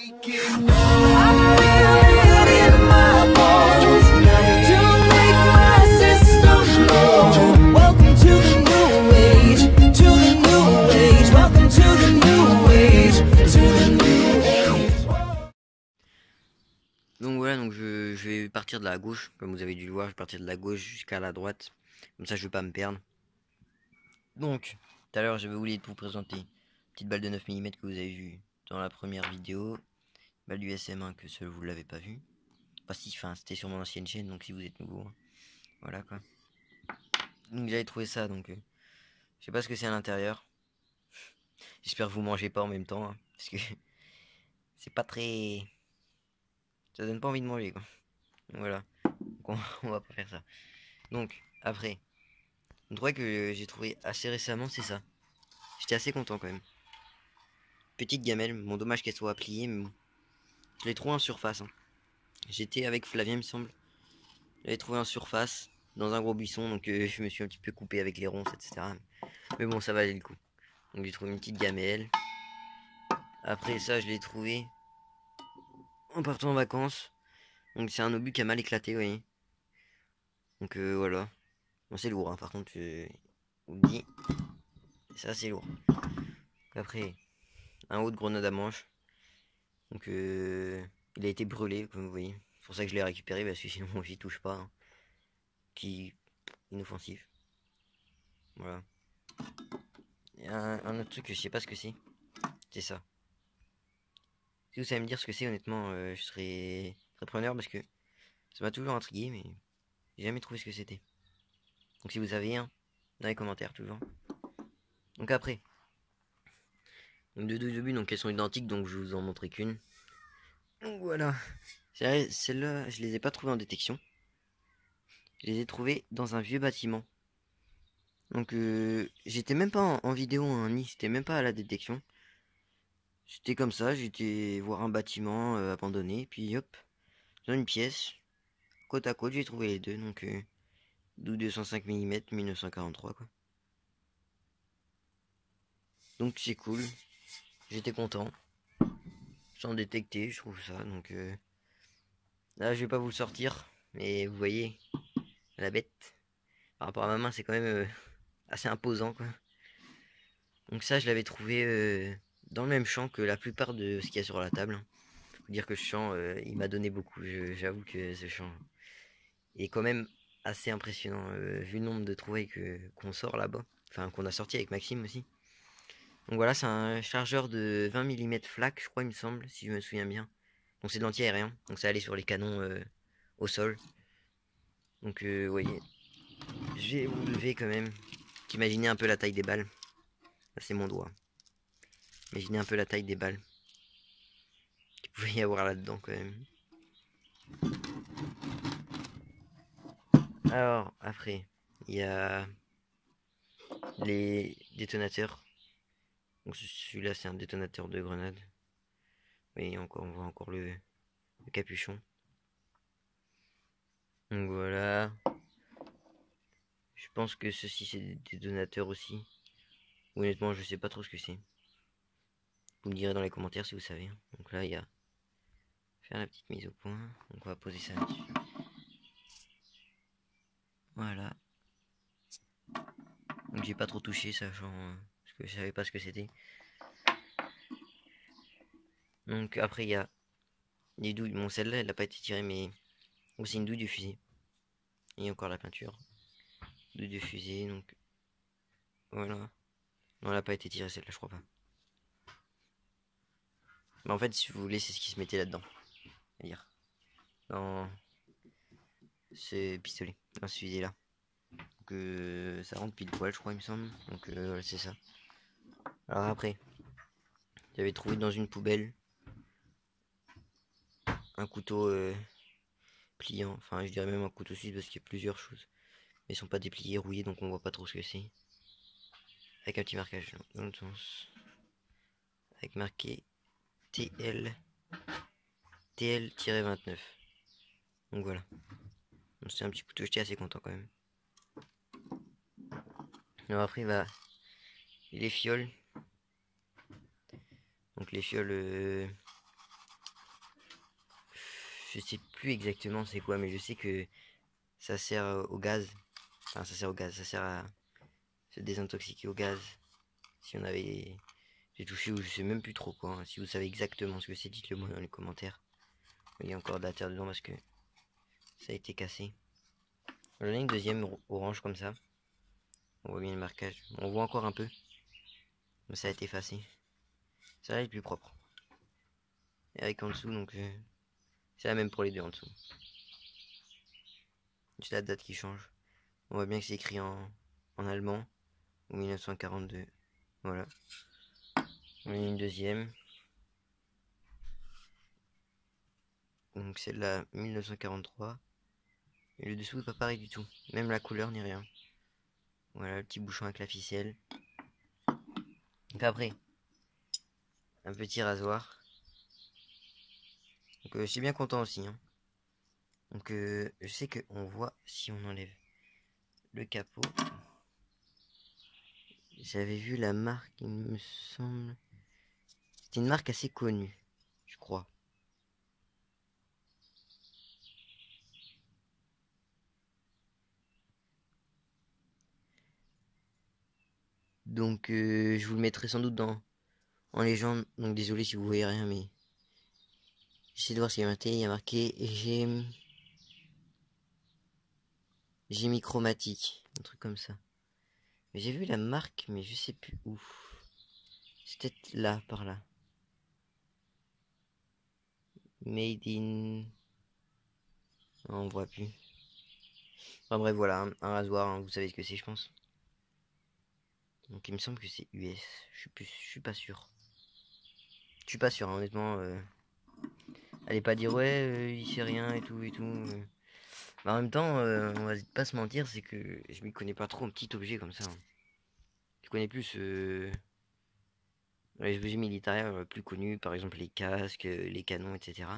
Donc voilà, donc je vais partir de la gauche, comme vous avez dû le voir, je vais partir de la gauche jusqu'à la droite, comme ça je vais pas me perdre. Donc, tout à l'heure j'avais oublié de vous présenter une petite balle de 9 mm que vous avez vue dans la première vidéo, balle du SM1 que seul vous l'avez pas vue. Enfin si, c'était sur mon ancienne chaîne, donc si vous êtes nouveau, hein, voilà quoi. Donc j'avais trouvé ça, donc je sais pas ce que c'est à l'intérieur. J'espère que vous mangez pas en même temps, hein, parce que c'est pas très... Ça donne pas envie de manger quoi. Donc, voilà, donc on va pas faire ça. Donc, après, un truc que j'ai trouvé assez récemment, c'est ça. J'étais assez content quand même. Petite gamelle, bon dommage qu'elle soit pliée, mais bon. Je l'ai trouvé en surface, hein. J'étais avec Flavien, il me semble. Je l'avais trouvé en surface, dans un gros buisson, donc je me suis un petit peu coupé avec les ronces, etc. Mais bon, ça valait le coup. Donc j'ai trouvé une petite gamelle. Après ça, je l'ai trouvé en partant en vacances. Donc c'est un obus qui a mal éclaté, vous voyez. Donc voilà. Bon, c'est lourd, hein, par contre, je vous le dis. C'est assez lourd. Après, un haut de grenade à manche. Donc il a été brûlé, comme vous voyez. C'est pour ça que je l'ai récupéré, parce que sinon j'y touche pas, hein. Qui inoffensif. Voilà. Et un autre truc que je sais pas ce que c'est. C'est ça. Si vous savez me dire ce que c'est, honnêtement, je serais très preneur parce que ça m'a toujours intrigué, mais j'ai jamais trouvé ce que c'était. Donc si vous avez un, dans les commentaires toujours. Donc après, donc deux obus, donc elles sont identiques, donc je vous en montrerai qu'une. Donc voilà. Celles-là, je les ai pas trouvées en détection. Je les ai trouvées dans un vieux bâtiment. Donc j'étais même pas en vidéo, hein, ni c'était même pas à la détection. C'était comme ça, j'étais voir un bâtiment abandonné, puis hop, dans une pièce, côte à côte, j'ai trouvé les deux, donc d'où 205 mm, 1943 quoi. Donc c'est cool, j'étais content, sans détecter, je trouve ça, donc là je vais pas vous le sortir, mais vous voyez, la bête, par rapport à ma main c'est quand même assez imposant quoi. Donc ça je l'avais trouvé dans le même champ que la plupart de ce qu'il y a sur la table, hein. Faut dire que ce champ, il m'a donné beaucoup, j'avoue que ce champ est quand même assez impressionnant, vu le nombre de trouvailles qu'on sort là-bas, enfin qu'on a sorti avec Maxime aussi. Donc voilà, c'est un chargeur de 20 mm flak, je crois, il me semble, si je me souviens bien. Donc c'est de l'anti-aérien, donc ça allait sur les canons au sol. Donc vous voyez, je vais vous lever quand même. Imaginez un peu la taille des balles. Là c'est mon doigt. Imaginez un peu la taille des balles qu'il pouvait y avoir là-dedans quand même. Alors après, il y a les détonateurs. Donc celui-là c'est un détonateur de grenade. Oui, encore, on voit encore le capuchon. Donc voilà. Je pense que ceci c'est des détonateurs aussi. Honnêtement, je sais pas trop ce que c'est. Vous me direz dans les commentaires si vous savez. Donc là, il y a faire la petite mise au point. Donc on va poser ça là-dessus. Voilà. Donc j'ai pas trop touché, sachant parce que je savais pas ce que c'était. Donc après il y a les douilles. Bon, celle-là, elle n'a pas été tirée, mais aussi une douille de fusée. Et encore la peinture. Douille de fusée, donc voilà. Non, elle n'a pas été tirée celle-là, je crois pas. Mais en fait, si vous voulez, c'est ce qui se mettait là-dedans. C'est-à-dire dans ce pistolet, dans ce fusil-là. Donc ça rentre pile poil, je crois, il me semble. Donc voilà, c'est ça. Alors après, j'avais trouvé dans une poubelle un couteau pliant. Enfin, je dirais même un couteau suisse parce qu'il y a plusieurs choses. Mais ils sont pas dépliés, rouillés, donc on voit pas trop ce que c'est. Avec un petit marquage dans l'autre sens. Avec marqué TL TL-29. Donc voilà. C'est un petit couteau, j'étais assez content quand même. Alors après, bah, les fioles. Donc les fioles Je sais plus exactement c'est quoi, mais je sais que ça sert au gaz. Enfin, ça sert au gaz, ça sert à se désintoxiquer au gaz. Si on avait... J'ai touché ou je sais même plus trop quoi. Hein. Si vous savez exactement ce que c'est, dites-le moi dans les commentaires. Il y a encore de la terre dedans parce que ça a été cassé. J'en ai une deuxième orange comme ça. On voit bien le marquage. On voit encore un peu. Mais ça a été effacé. Ça là est plus propre. Et avec en dessous, donc c'est la même pour les deux en dessous. Juste la date qui change. On voit bien que c'est écrit en allemand. Ou 1942. Voilà. On a une deuxième. Donc celle-là, 1943. Et le dessous est pas pareil du tout. Même la couleur ni rien. Voilà, le petit bouchon avec la ficelle. Donc après, un petit rasoir. Donc je suis bien content aussi. Hein. Donc je sais qu'on voit si on enlève le capot. J'avais vu la marque, il me semble. C'était une marque assez connue, je crois. Donc je vous le mettrai sans doute en légende. Donc désolé si vous voyez rien, mais j'essaie de voir ce qu'il y a marqué. Il y a marqué Gémi chromatique, un truc comme ça. J'ai vu la marque, mais je sais plus où. C'est peut-être là, par là. Made in... Non, on voit plus. Enfin bref, voilà, un rasoir, hein, vous savez ce que c'est, je pense. Donc il me semble que c'est US. Je suis pas sûr. Je suis pas sûr, hein, honnêtement. Allez pas dire ouais, il sait rien et tout et tout. Mais en même temps, on va pas se mentir, c'est que je m'y connais pas trop en petit objet comme ça. Hein. Je connais plus les objets militaires plus connus, par exemple les casques, les canons, etc.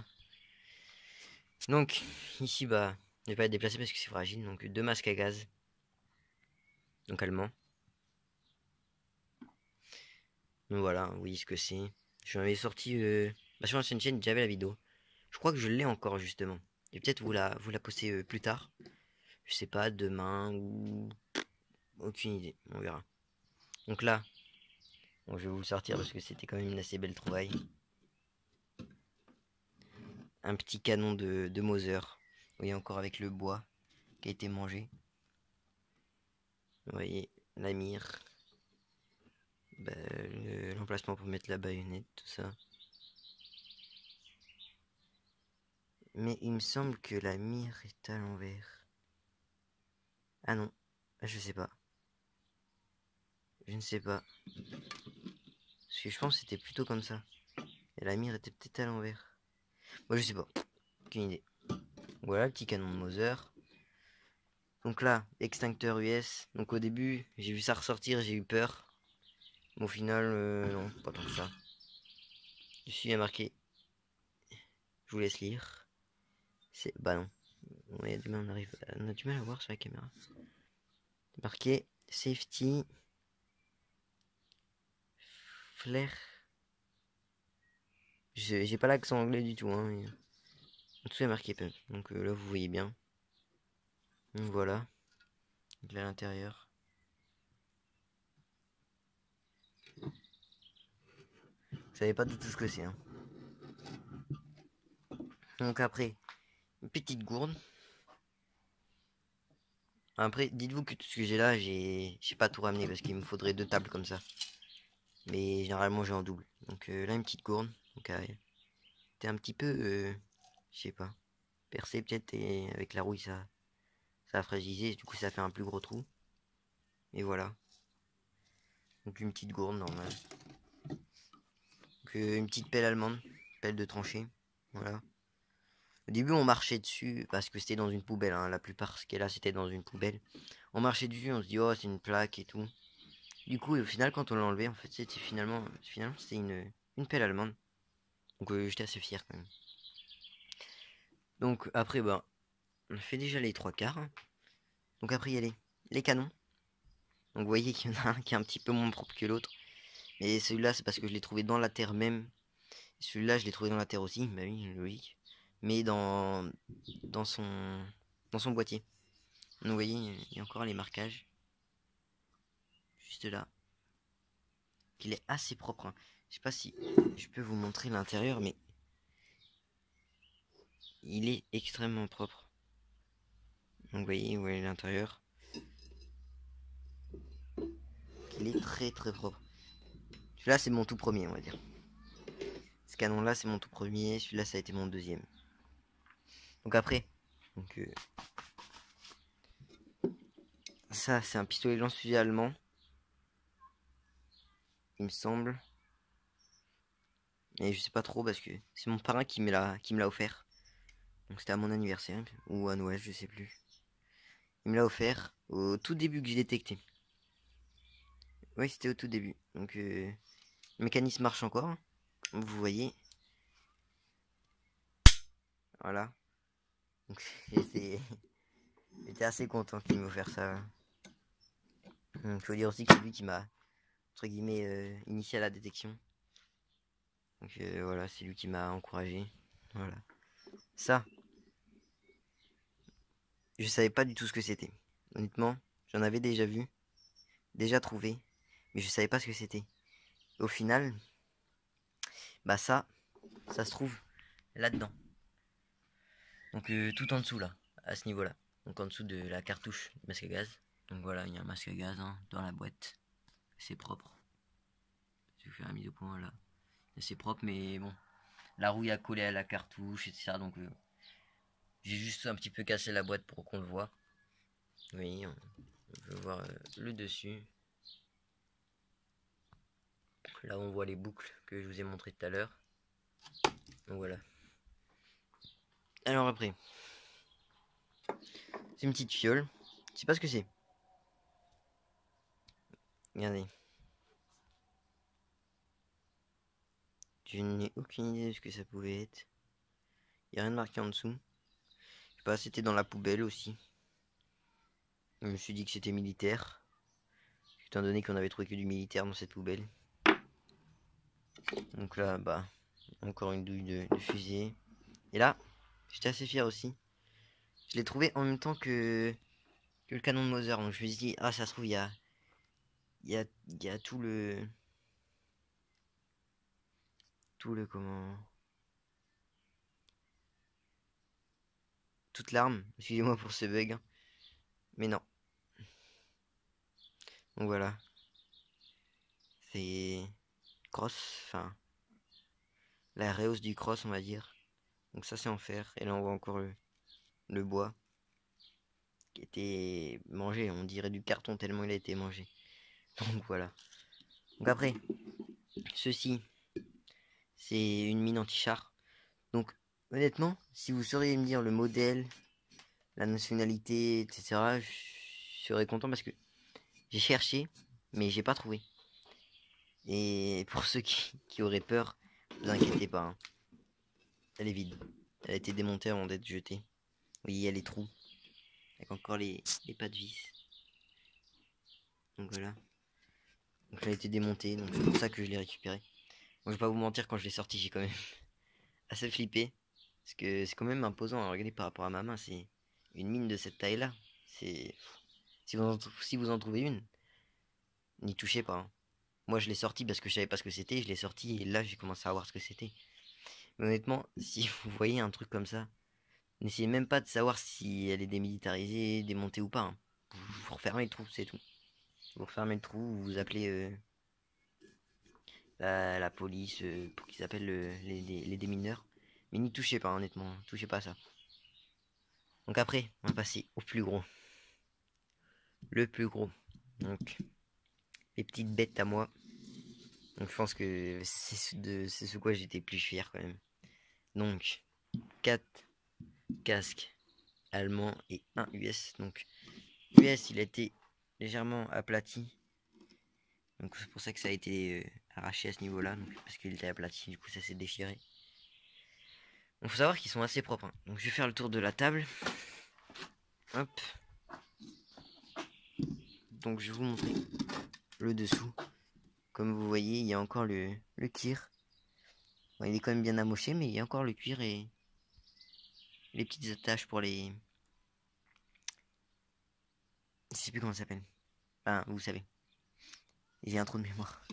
Donc, ici, bah, je vais pas être déplacé parce que c'est fragile. Donc, deux masques à gaz. Donc, allemand. Donc, voilà, vous voyez ce que c'est. Je m'avais sorti sur l'ancienne chaîne, j'avais la vidéo. Je crois que je l'ai encore, justement. Et peut-être vous la poster plus tard. Je sais pas, demain ou... Aucune idée, on verra. Donc là, bon, je vais vous le sortir parce que c'était quand même une assez belle trouvaille. Un petit canon de Moser. Vous voyez encore avec le bois qui a été mangé. Vous voyez la mire. Bah, l'emplacement pour mettre la baïonnette, tout ça. Mais il me semble que la mire est à l'envers. Ah non, je sais pas. Je ne sais pas. Parce que je pense que c'était plutôt comme ça. Et la mire était peut-être à l'envers. Moi je sais pas. Aucune idée. Voilà le petit canon de Moser. Donc là, extincteur US. Donc au début, j'ai vu ça ressortir, j'ai eu peur. Mais au final, non, pas tant que ça. Dessus, il y a marqué. Je vous laisse lire. C'est. Bah non. On a du mal à voir sur la caméra. Marqué Safety Flair. J'ai pas l'accent anglais du tout. Hein, mais... En dessous, il y a marqué Pump. Donc là, vous voyez bien. Donc voilà. Donc là, à l'intérieur. Vous savez pas du tout ce que c'est. Hein. Donc après, une petite gourde. Après, dites-vous que tout ce que j'ai là, j'ai pas tout ramené parce qu'il me faudrait deux tables comme ça. Mais généralement, j'ai en double. Donc là, une petite gourde. Donc t'es un petit peu, je sais pas, percé peut-être et avec la rouille, ça a fragilisé. Du coup, ça fait un plus gros trou. Et voilà. Donc une petite gourde normale. Donc une petite pelle allemande, pelle de tranchée. Voilà. Au début, on marchait dessus parce que c'était dans une poubelle. Hein. La plupart, ce qui est là, c'était dans une poubelle. On marchait dessus, on se dit, oh, c'est une plaque et tout. Du coup, au final, quand on l'a enlevé, en fait, c'était finalement c'était une pelle allemande. Donc, j'étais assez fier quand même. Donc, après, bah, on a fait déjà les trois quarts. Hein. Donc, après, il y a les canons. Donc, vous voyez qu'il y en a un qui est un petit peu moins propre que l'autre. Mais celui-là, c'est parce que je l'ai trouvé dans la terre même. Celui-là, je l'ai trouvé dans la terre aussi. Bah oui, logique. mais dans son, dans son boîtier. Donc vous voyez, il y a encore les marquages. Juste là. Qu'il est assez propre. Hein. Je sais pas si je peux vous montrer l'intérieur, mais il est extrêmement propre. Donc vous voyez, où est l'intérieur. Il est très très propre. Celui-là, c'est mon tout premier, on va dire. Ce canon-là, c'est mon tout premier. Celui-là, ça a été mon deuxième. Donc après, donc, ça, c'est un pistolet lance-fusée allemand. Il me semble. Et je sais pas trop parce que c'est mon parrain qui me l'a offert. Donc c'était à mon anniversaire ou à Noël, je sais plus. Il me l'a offert au tout début que j'ai détecté. Oui, c'était au tout début. Donc le mécanisme marche encore. Vous voyez. Voilà. Donc j'étais assez content qu'il m'ait offert ça. Il faut dire aussi que c'est lui qui m'a, entre guillemets, initié à la détection. Donc voilà, c'est lui qui m'a encouragé. Voilà. Ça, je savais pas du tout ce que c'était. Honnêtement, j'en avais déjà vu, déjà trouvé, mais je savais pas ce que c'était. Au final, bah ça se trouve là-dedans. Donc tout en dessous là, à ce niveau-là. Donc en dessous de la cartouche du masque à gaz. Donc voilà, il y a un masque à gaz hein, dans la boîte. C'est propre. Je vais faire la mise au point là. C'est propre, mais bon. La rouille a collé à la cartouche, etc. Donc j'ai juste un petit peu cassé la boîte pour qu'on le voit. Oui, on peut voir le dessus. Là on voit les boucles que je vous ai montré tout à l'heure. Donc voilà. Alors après, c'est une petite fiole. Je sais pas ce que c'est. Regardez. Je n'ai aucune idée de ce que ça pouvait être. Il n'y a rien de marqué en dessous. Je sais pas, c'était dans la poubelle aussi. Je me suis dit que c'était militaire. Étant donné qu'on avait trouvé que du militaire dans cette poubelle. Donc là, bah, encore une douille de fusée. Et là, j'étais assez fier aussi. Je l'ai trouvé en même temps que le canon de Mauser. Donc je me suis dit, ah, ça se trouve, il y a tout le... comment... toute l'arme. Excusez-moi pour ce bug. Hein. Mais non. Donc voilà. C'est... cross, enfin... la rehausse du cross, on va dire. Donc ça, c'est en fer. Et là, on voit encore le bois. Qui était mangé. On dirait du carton tellement il a été mangé. Donc voilà. Donc après, ceci, c'est une mine anti-char. Donc honnêtement, si vous sauriez me dire le modèle, la nationalité, etc., je serais content parce que j'ai cherché, mais j'ai pas trouvé. Et pour ceux qui auraient peur, ne vous inquiétez pas. Hein. Elle est vide. Elle a été démontée avant d'être jetée. Vous voyez, il y a les trous. Avec encore les pas de vis. Donc voilà. Donc elle a été démontée, donc c'est pour ça que je l'ai récupérée. Bon, je vais pas vous mentir, quand je l'ai sorti, j'ai quand même assez flippé. Parce que c'est quand même imposant à regarder par rapport à ma main. C'est une mine de cette taille-là. C'est... Si vous en trouvez une, n'y touchez pas. Hein. Moi, je l'ai sorti parce que je savais pas ce que c'était. Je l'ai sorti et là, j'ai commencé à voir ce que c'était. Mais honnêtement, si vous voyez un truc comme ça, n'essayez même pas de savoir si elle est démilitarisée, démontée ou pas. Hein. Vous refermez le trou, c'est tout. Vous refermez le trou, vous appelez la police pour qu'ils appellent les démineurs. Mais n'y touchez pas, honnêtement. Touchez pas à ça. Donc après, on va passer au plus gros. Le plus gros. Donc, les petites bêtes à moi. Donc je pense que c'est ce quoi j'étais plus fier quand même. Donc, 4 casques allemands et 1 US. Donc, US, il a été légèrement aplati. Donc c'est pour ça que ça a été arraché à ce niveau-là. Parce qu'il était aplati, du coup ça s'est déchiré. Donc faut savoir qu'ils sont assez propres. Hein. Donc je vais faire le tour de la table. Hop. Donc je vais vous montrer le dessous. Comme vous voyez, il y a encore le cuir. Bon, il est quand même bien amoché, mais il y a encore le cuir et les petites attaches pour les... Je sais plus comment ça s'appelle. Enfin, vous savez. J'ai un trou de mémoire.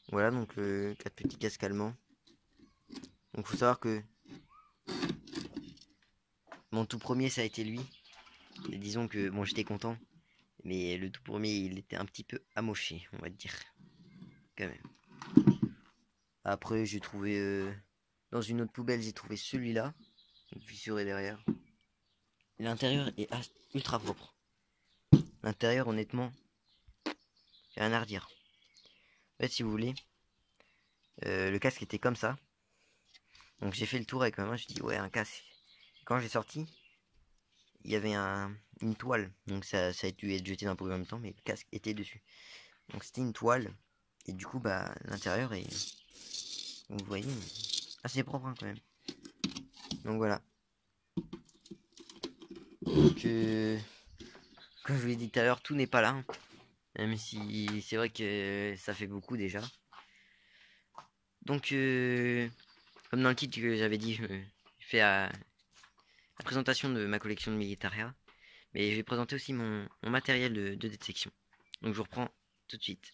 Voilà, donc 4 petits casques allemands. Donc faut savoir que mon tout premier ça a été lui. Et disons que bon j'étais content. Mais le tout premier il était un petit peu amoché, on va dire. Quand même. Après j'ai trouvé dans une autre poubelle j'ai trouvé celui-là. Fissuré derrière. L'intérieur est ultra propre. L'intérieur honnêtement, j'ai rien à redire. En fait si vous voulez, le casque était comme ça. Donc j'ai fait le tour avec ma main, je dis ouais un casque. Quand j'ai sorti, il y avait une toile. Donc ça a dû être jeté dans la poubelle en même temps, mais le casque était dessus. Donc c'était une toile. Et du coup bah l'intérieur est, vous voyez, assez propre hein, quand même. Donc voilà. Donc comme je vous l'ai dit tout à l'heure, tout n'est pas là. Hein. Même si c'est vrai que ça fait beaucoup déjà. Donc comme dans le titre que j'avais dit, je fais la présentation de ma collection de Militaria. Mais je vais présenter aussi mon matériel de détection. Donc je vous reprends tout de suite.